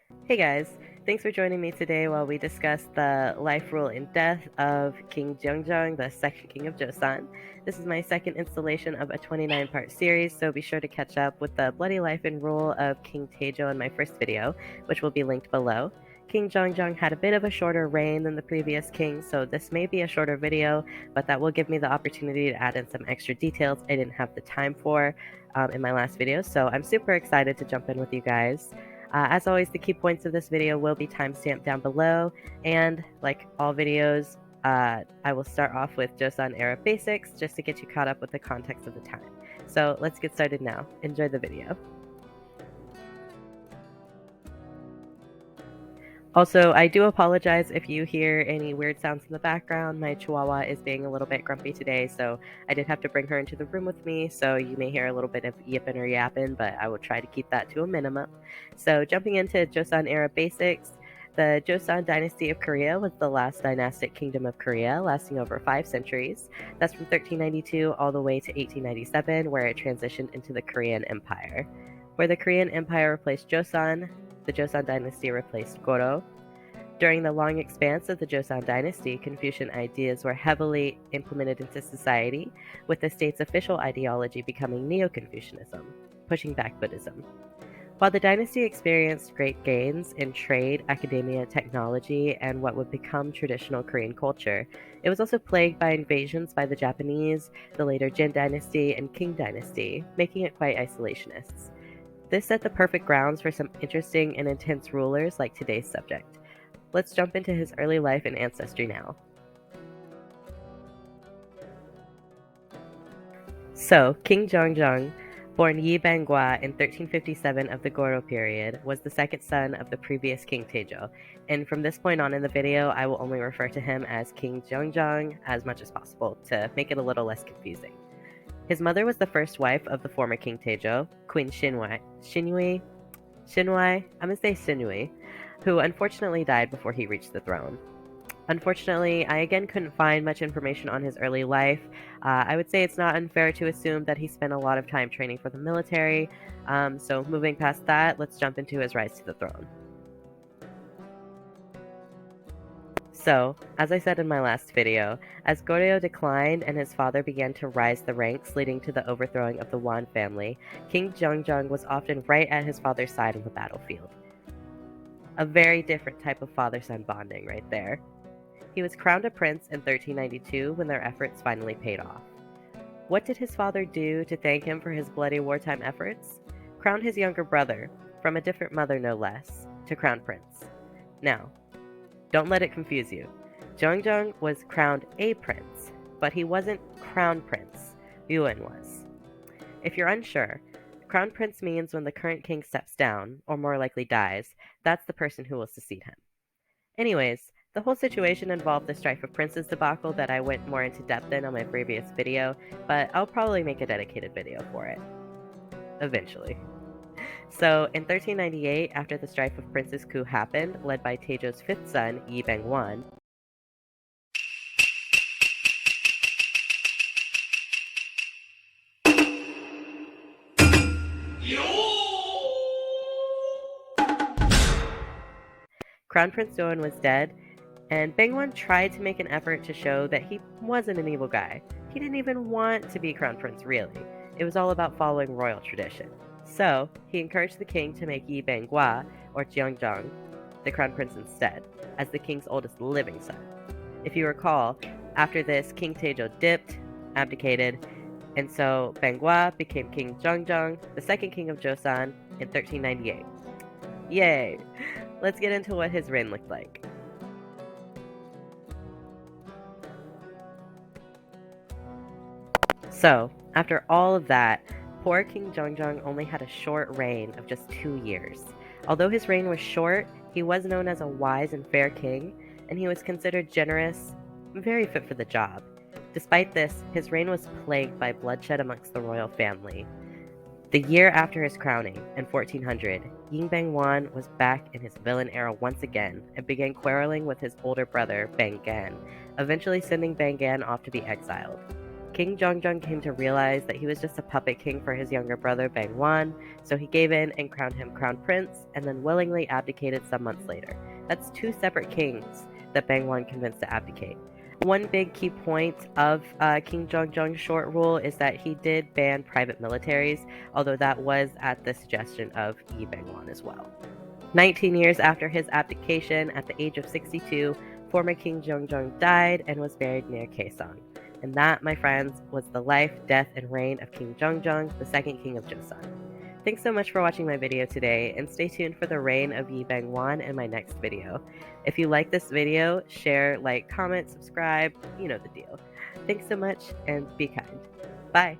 Hey guys, thanks for joining me today while we discuss the life, rule, and death of King Jeongjong, the second king of Joseon. This is my second installation of a 29-part series, so be sure to catch up with the bloody life and rule of King Taejo in my first video, which will be linked below. King Jeongjong had a bit of a shorter reign than the previous king, so this may be a shorter video, but that will give me the opportunity to add in some extra details I didn't have the time for in my last video, so I'm super excited to jump in with you guys. As always, the key points of this video will be timestamped down below, and like all videos, I will start off with Joseon Era Basics just to get you caught up with the context of the time. So let's get started now. Enjoy the video. Also, I do apologize if you hear any weird sounds in the background. My chihuahua is being a little bit grumpy today, so I did have to bring her into the room with me, so you may hear a little bit of yipping or yapping, but I will try to keep that to a minimum. So jumping into Joseon Era Basics, the Joseon Dynasty of Korea was the last dynastic kingdom of Korea, lasting over 5 centuries. That's from 1392 all the way to 1897, where it transitioned into the Korean Empire. Where the Korean Empire replaced Joseon, the Joseon Dynasty replaced Goro. During the long expanse of the Joseon Dynasty, Confucian ideas were heavily implemented into society, with the state's official ideology becoming Neo-Confucianism, pushing back Buddhism. While the dynasty experienced great gains in trade, academia, technology, and what would become traditional Korean culture, it was also plagued by invasions by the Japanese, the later Jin Dynasty, and Qing Dynasty, making it quite isolationist. This set the perfect grounds for some interesting and intense rulers like today's subject. Let's jump into his early life and ancestry now. So, King Jeongjong, born Yi Bangwa in 1357 of the Goro period, was the second son of the previous King Taejo, and from this point on in the video, I will only refer to him as King Jeongjong as much as possible to make it a little less confusing. His mother was the first wife of the former King Taejo, Queen Shinui, I'm gonna say Shinui, who unfortunately died before he reached the throne. Unfortunately, I again couldn't find much information on his early life. I would say it's not unfair to assume that he spent a lot of time training for the military. So moving past that, let's jump into his rise to the throne. So, as I said in my last video, as Goryeo declined and his father began to rise the ranks, leading to the overthrowing of the Wan family, King Jeongjong was often right at his father's side on the battlefield. A very different type of father-son bonding right there. He was crowned a prince in 1392 when their efforts finally paid off. What did his father do to thank him for his bloody wartime efforts? Crown his younger brother, from a different mother no less, to crown prince. Now, don't let it confuse you. Jeongjong was crowned a prince, but he wasn't crown prince. Yuan was. If you're unsure, crown prince means when the current king steps down, or more likely dies, that's the person who will succeed him. Anyways, the whole situation involved the Strife of Princes debacle that I went more into depth in on my previous video, but I'll probably make a dedicated video for it. Eventually. So, in 1398, after the Strife of Princes coup happened, led by Taejo's fifth son, Yi Bangwan, Crown Prince Doan was dead, and Bangwan tried to make an effort to show that he wasn't an evil guy. He didn't even want to be Crown Prince, really. It was all about following royal tradition. So, he encouraged the king to make Yi Bangwa, or Jeongjong, the Crown Prince instead, as the king's oldest living son. If you recall, after this, King Taejo dipped, abdicated, and so Bangwa became King Jeongjong, the second king of Joseon, in 1398. Yay! Let's get into what his reign looked like. So, after all of that, poor King Jeongjong only had a short reign of just 2 years. Although his reign was short, he was known as a wise and fair king, and he was considered generous, very fit for the job. Despite this, his reign was plagued by bloodshed amongst the royal family. The year after his crowning, in 1400, Yi Bangwan was back in his villain era once again and began quarreling with his older brother, Bang Gan, eventually sending Bang Gan off to be exiled. King Jeongjong came to realize that he was just a puppet king for his younger brother Bangwon, so he gave in and crowned him crown prince, and then willingly abdicated some months later. That's 2 separate kings that Bangwon convinced to abdicate. One big key point of King Jeongjong's short rule is that he did ban private militaries, although that was at the suggestion of Yi Bangwon as well. 19 years after his abdication, at the age of 62, former King Jeongjong died and was buried near Kaesong. And that, my friends, was the life, death, and reign of King Jeongjong, the second king of Joseon. Thanks so much for watching my video today, and stay tuned for the reign of Yi Bangwon in my next video. If you like this video, share, like, comment, subscribe, you know the deal. Thanks so much, and be kind. Bye!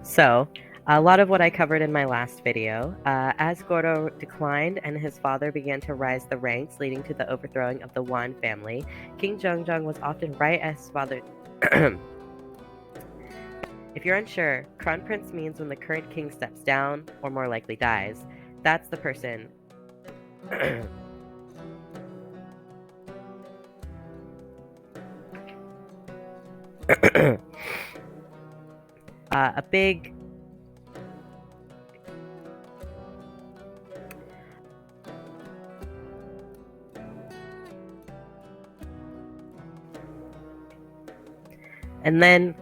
So, a lot of what I covered in my last video. As Goro declined and his father began to rise the ranks, leading to the overthrowing of the Wan family, King Jeongjong was often right as his father. If you're unsure, Crown Prince means when the current king steps down, or more likely dies. That's the person. A big and then